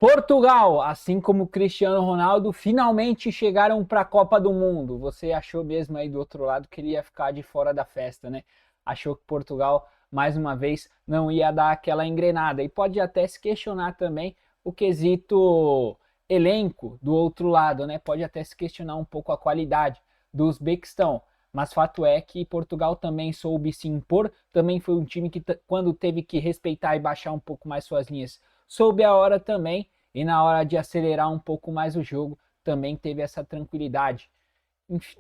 Portugal, assim como Cristiano Ronaldo, finalmente chegaram para a Copa do Mundo. Você achou mesmo aí do outro lado que ele ia ficar de fora da festa, né? Achou que Portugal, mais uma vez, não ia dar aquela engrenada. E pode até se questionar também o quesito elenco do outro lado, né? Pode até se questionar um pouco a qualidade dos Uzbequistão. Mas fato é que Portugal também soube se impor, também foi um time que, quando teve que respeitar e baixar um pouco mais suas linhas, soube a hora também, e na hora de acelerar um pouco mais o jogo, também teve essa tranquilidade.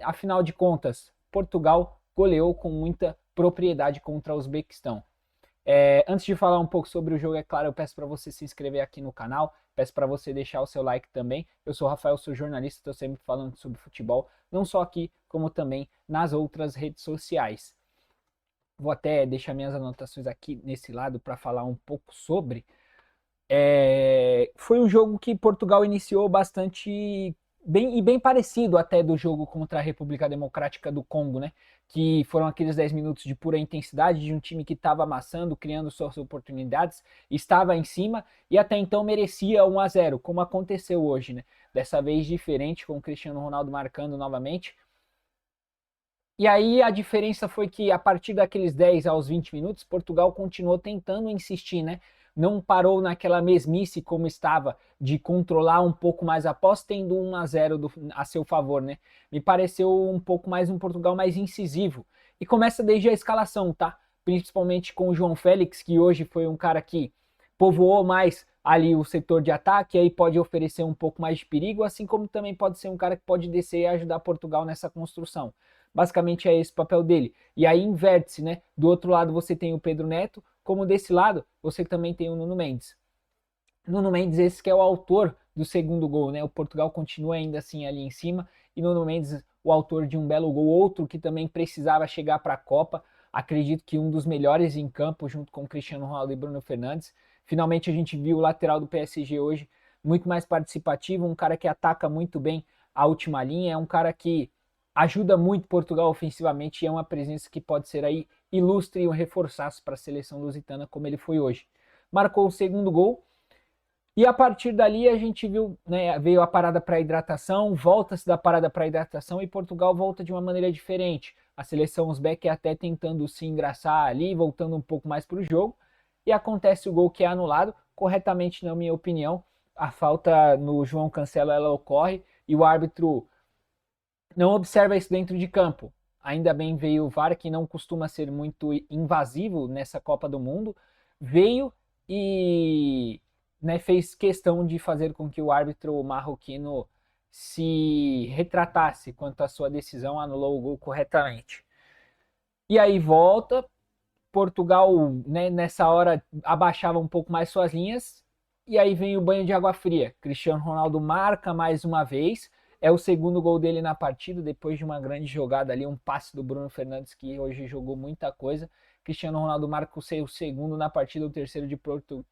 Afinal de contas, Portugal goleou com muita propriedade contra o Uzbequistão. Antes de falar um pouco sobre o jogo, é claro, eu peço para você se inscrever aqui no canal, peço para você deixar o seu like também. Eu sou o Rafael, sou jornalista, estou sempre falando sobre futebol, não só aqui, como também nas outras redes sociais. Vou até deixar minhas anotações aqui nesse lado para falar um pouco sobre. Foi um jogo que Portugal iniciou bastante bem e bem parecido até do jogo contra a República Democrática do Congo, né? Que foram aqueles 10 minutos de pura intensidade de um time que estava amassando, criando suas oportunidades, estava em cima e até então merecia 1-0, como aconteceu hoje, né? Dessa vez diferente, com o Cristiano Ronaldo marcando novamente. E aí a diferença foi que a partir daqueles 10 aos 20 minutos, Portugal continuou tentando insistir, né? Não parou naquela mesmice como estava de controlar um pouco mais a posse, tendo 1-0 a seu favor, né? Me pareceu um pouco mais um Portugal mais incisivo. E começa desde a escalação, tá? Principalmente com o João Félix, que hoje foi um cara que povoou mais ali o setor de ataque, aí pode oferecer um pouco mais de perigo, assim como também pode ser um cara que pode descer e ajudar Portugal nessa construção. Basicamente é esse o papel dele. E aí inverte-se, né? Do outro lado você tem o Pedro Neto, como desse lado você também tem o Nuno Mendes. Nuno Mendes, esse que é o autor do segundo gol, né? O Portugal continua ainda assim ali em cima, e Nuno Mendes, o autor de um belo gol, outro que também precisava chegar para a Copa. Acredito que um dos melhores em campo, junto com Cristiano Ronaldo e Bruno Fernandes. Finalmente a gente viu o lateral do PSG hoje muito mais participativo, um cara que ataca muito bem a última linha, é um cara que ajuda muito Portugal ofensivamente e é uma presença que pode ser aí ilustre e um reforçaço para a seleção lusitana como ele foi hoje. Marcou o segundo gol e a partir dali a gente viu, né, veio a parada para hidratação, volta-se da parada para hidratação e Portugal volta de uma maneira diferente. A seleção uzbeque até tentando se engraçar ali, voltando um pouco mais para o jogo, e acontece o gol que é anulado, corretamente na minha opinião. A falta no João Cancelo ela ocorre e o árbitro não observa isso dentro de campo. Ainda bem veio o VAR, que não costuma ser muito invasivo nessa Copa do Mundo, veio e, né, fez questão de fazer com que o árbitro marroquino se retratasse quanto à sua decisão, anulou o gol corretamente. E aí volta, Portugal, né, nessa hora abaixava um pouco mais suas linhas, e aí vem o banho de água fria. Cristiano Ronaldo marca mais uma vez, é o segundo gol dele na partida, depois de uma grande jogada ali, um passe do Bruno Fernandes, que hoje jogou muita coisa. Cristiano Ronaldo marca o seu segundo na partida, o terceiro de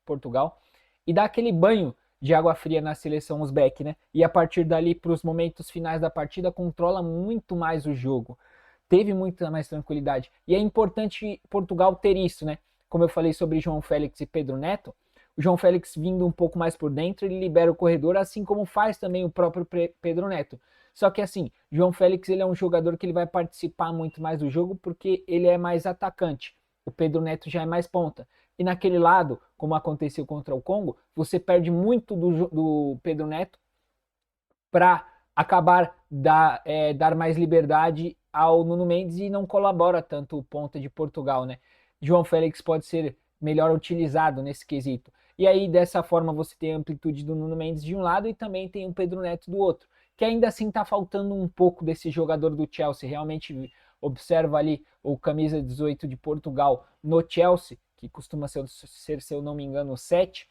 Portugal, e dá aquele banho de água fria na seleção uzbek, né? E a partir dali, para os momentos finais da partida, controla muito mais o jogo, teve muita mais tranquilidade. E é importante Portugal ter isso, né? Como eu falei sobre João Félix e Pedro Neto, o João Félix vindo um pouco mais por dentro, ele libera o corredor, assim como faz também o próprio Pedro Neto. Só que assim, João Félix ele é um jogador que ele vai participar muito mais do jogo porque ele é mais atacante. O Pedro Neto já é mais ponta. E naquele lado, como aconteceu contra o Congo, você perde muito do Pedro Neto para acabar dar mais liberdade ao Nuno Mendes e não colabora tanto o ponta de Portugal, né? João Félix pode ser melhor utilizado nesse quesito. E aí, dessa forma, você tem a amplitude do Nuno Mendes de um lado e também tem o Pedro Neto do outro, que ainda assim está faltando um pouco desse jogador do Chelsea. Realmente observa ali o camisa 18 de Portugal no Chelsea, que costuma ser, se eu não me engano, o 7,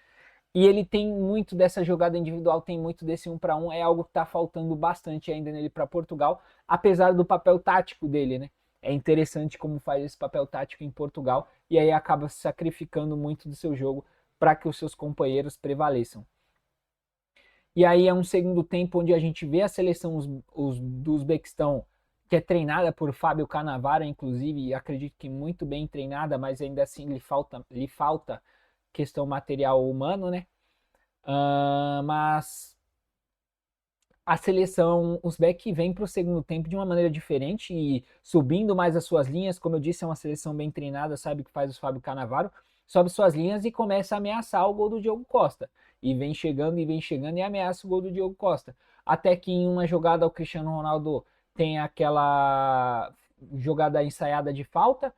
e ele tem muito dessa jogada individual, tem muito desse 1 para 1, é algo que está faltando bastante ainda nele para Portugal, apesar do papel tático dele, né? É interessante como faz esse papel tático em Portugal e aí acaba se sacrificando muito do seu jogo para que os seus companheiros prevaleçam. E aí é um segundo tempo onde a gente vê a seleção do Uzbequistão, que é treinada por Fábio Cannavaro, inclusive, e acredito que muito bem treinada, mas ainda assim lhe falta questão material humano, né? Mas a seleção uzbek vem para o segundo tempo de uma maneira diferente e subindo mais as suas linhas. Como eu disse, é uma seleção bem treinada, sabe o que faz o Fábio Cannavaro. Sobe suas linhas e começa a ameaçar o gol do Diogo Costa. E vem chegando e ameaça o gol do Diogo Costa. Até que em uma jogada o Cristiano Ronaldo tem aquela jogada ensaiada de falta.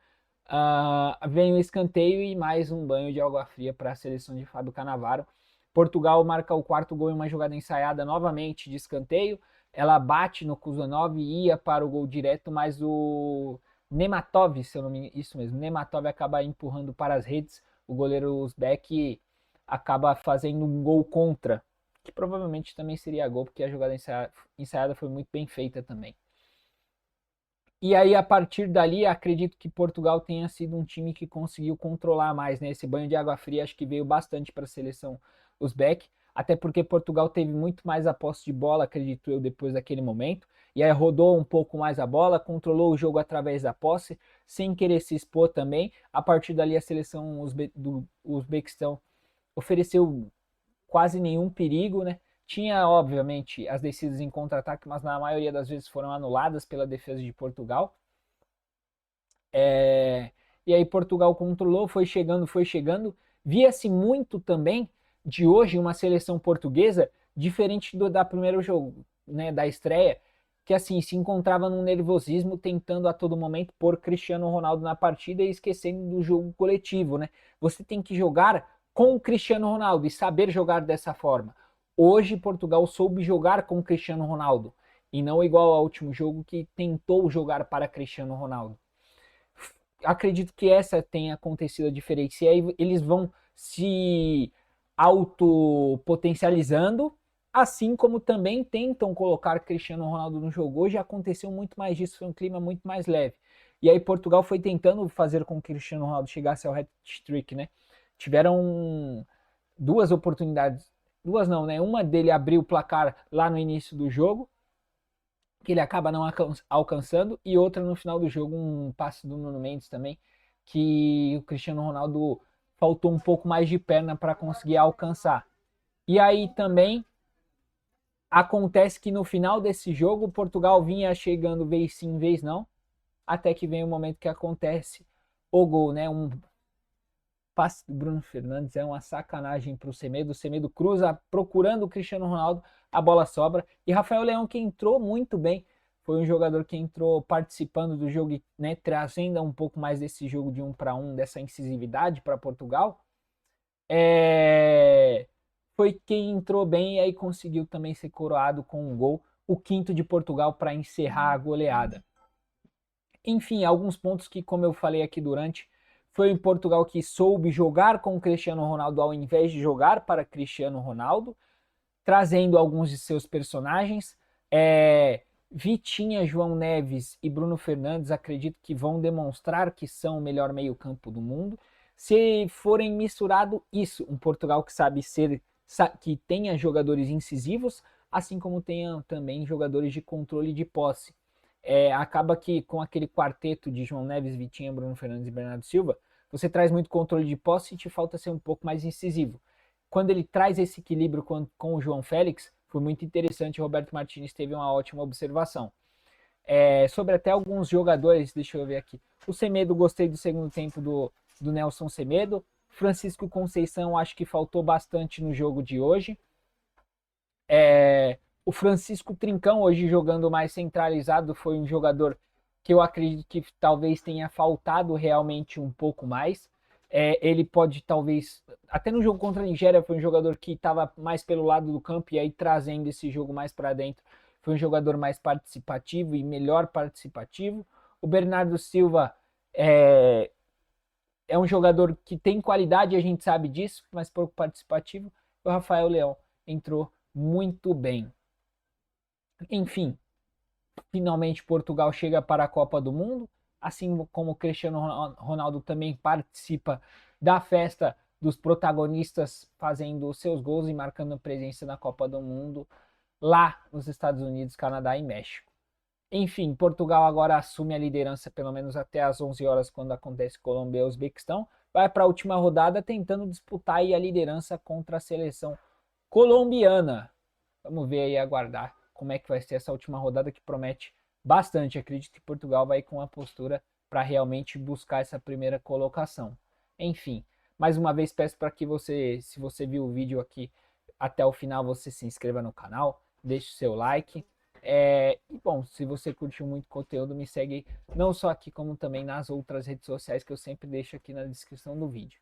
Vem o escanteio e mais um banho de água fria para a seleção de Fábio Cannavaro. Portugal marca o quarto gol em uma jogada ensaiada novamente de escanteio. Ela bate no Kuzanov e ia para o gol direto, mas o Nematov, se eu não me engano, isso mesmo, Nematov acaba empurrando para as redes. O goleiro uzbek acaba fazendo um gol contra, que provavelmente também seria gol, porque a jogada ensaiada foi muito bem feita também. E aí, a partir dali, acredito que Portugal tenha sido um time que conseguiu controlar mais, né? Esse banho de água fria acho que veio bastante para a seleção uzbek, até porque Portugal teve muito mais a posse de bola, acredito eu, depois daquele momento. E aí rodou um pouco mais a bola, controlou o jogo através da posse, sem querer se expor também. A partir dali, a seleção do Uzbequistão ofereceu quase nenhum perigo, né? Tinha, obviamente, as descidas em contra-ataque, mas na maioria das vezes foram anuladas pela defesa de Portugal. E aí Portugal controlou, foi chegando, foi chegando. Via-se muito também de hoje uma seleção portuguesa diferente da primeiro jogo, né, da estreia, que assim se encontrava num nervosismo, tentando a todo momento pôr Cristiano Ronaldo na partida e esquecendo do jogo coletivo, né? Você tem que jogar com o Cristiano Ronaldo e saber jogar dessa forma. Hoje Portugal soube jogar com o Cristiano Ronaldo e não igual ao último jogo que tentou jogar para Cristiano Ronaldo. Acredito que essa tenha acontecido a diferença. E aí eles vão se autopotencializando, assim como também tentam colocar Cristiano Ronaldo no jogo. Hoje aconteceu muito mais disso, foi um clima muito mais leve. E aí Portugal foi tentando fazer com que Cristiano Ronaldo chegasse ao hat-trick, né? Tiveram duas oportunidades, duas não, né? Uma dele abriu o placar lá no início do jogo, que ele acaba não alcançando, e outra no final do jogo, um passe do Nuno Mendes também, que o Cristiano Ronaldo faltou um pouco mais de perna para conseguir alcançar. E aí também acontece que no final desse jogo, Portugal vinha chegando vez sim, vez não, até que vem o momento que acontece o gol, né? Um passe do Bruno Fernandes é uma sacanagem para o Semedo. O Semedo cruza procurando o Cristiano Ronaldo, a bola sobra. E Rafael Leão, que entrou muito bem, foi um jogador que entrou participando do jogo, né, trazendo um pouco mais desse jogo de 1-1, dessa incisividade para Portugal. Foi quem entrou bem e aí conseguiu também ser coroado com um gol, o quinto de Portugal para encerrar a goleada. Enfim, alguns pontos que, como eu falei aqui durante, foi em Portugal que soube jogar com Cristiano Ronaldo ao invés de jogar para Cristiano Ronaldo, trazendo alguns de seus personagens. Vitinha, João Neves e Bruno Fernandes acredito que vão demonstrar que são o melhor meio-campo do mundo. Se forem misturado isso, um Portugal que sabe ser, que tenha jogadores incisivos, assim como tenha também jogadores de controle de posse. Acaba que com aquele quarteto de João Neves, Vitinha, Bruno Fernandes e Bernardo Silva, você traz muito controle de posse e te falta ser um pouco mais incisivo. Quando ele traz esse equilíbrio com o João Félix, foi muito interessante. O Roberto Martínez teve uma ótima observação. Sobre até alguns jogadores, deixa eu ver aqui. O Semedo, gostei do segundo tempo do Nelson Semedo. Francisco Conceição, acho que faltou bastante no jogo de hoje. O Francisco Trincão, hoje jogando mais centralizado, foi um jogador que eu acredito que talvez tenha faltado realmente um pouco mais. Ele pode talvez, até no jogo contra a Nigéria, foi um jogador que estava mais pelo lado do campo e aí trazendo esse jogo mais para dentro, foi um jogador mais participativo e melhor participativo. O Bernardo Silva é um jogador que tem qualidade, a gente sabe disso, mas pouco participativo. O Rafael Leão entrou muito bem. Enfim, finalmente Portugal chega para a Copa do Mundo, assim como o Cristiano Ronaldo também participa da festa dos protagonistas fazendo seus gols e marcando presença na Copa do Mundo lá nos Estados Unidos, Canadá e México. Enfim, Portugal agora assume a liderança pelo menos até às 11 horas quando acontece Colômbia e Uzbequistão. Vai para a última rodada tentando disputar aí a liderança contra a seleção colombiana. Vamos ver aí, aguardar como é que vai ser essa última rodada que promete bastante. Acredito que Portugal vai com a postura para realmente buscar essa primeira colocação. Enfim, mais uma vez peço para que você, se você viu o vídeo aqui até o final, você se inscreva no canal, deixe o seu like. E bom, se você curtiu muito conteúdo, me segue não só aqui, como também nas outras redes sociais que eu sempre deixo aqui na descrição do vídeo.